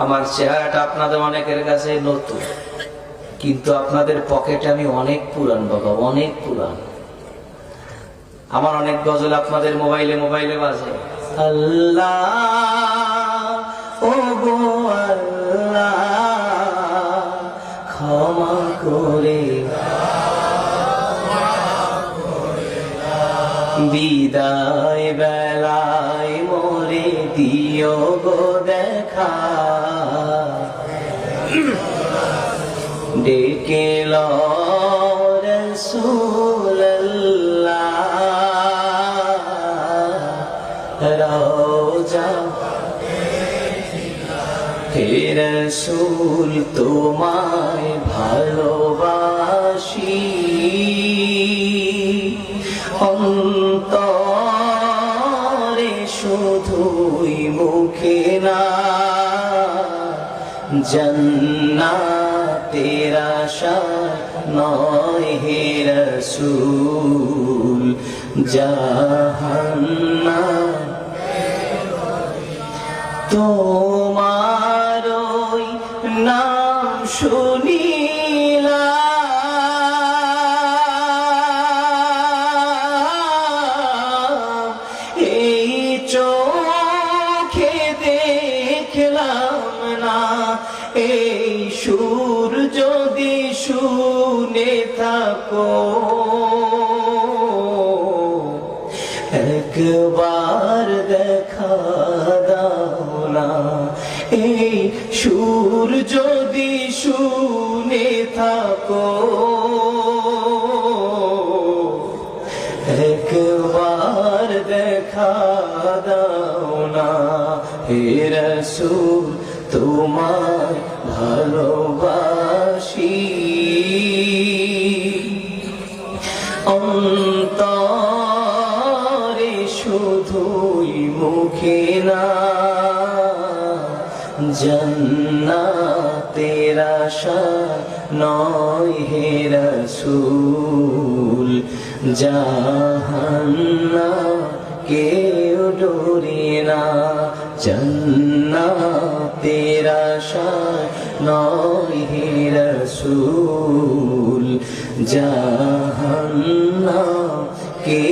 আমার চেহারাটা আপনাদের অনেকের কাছে নতুন, কিন্তু আপনাদের পকেটে আমি অনেক পুরান বাবা, অনেক পুরান। আমার অনেক গজল আপনাদের মোবাইলে মোবাইলে বাজে। আল্লাহ ও গো আল্লাহ ক্ষমা করে বিদায় বেলায় মোরে দিও গো দেখা, ডেকে লো রাসূলুল্লাহ রওজা হে রাসূল তোমায় ভালোবাসি, অন্তরে শুধুই মুখে না, জান্নাতের আশায় নয় হে রাসূল জাহান্নাম। তোমার ওই নাম শুনিলাম, এই চোখে দেখলাম না, এই সুর যদি শুনে থাকো একবার দেখা দাও না, এই সুর যদি শুনে থাকো একবার দেখা দাও না, হে রাসূল তোমায় ভালোবাসি, অন্তরে শুধুই মুখে না, জান্নাতের আশা নয় হে রাসূল জাহান্নাম কেউ ডোরে না, জান্নাতের আশা নয় হে রাসূল জাহান্নাম কে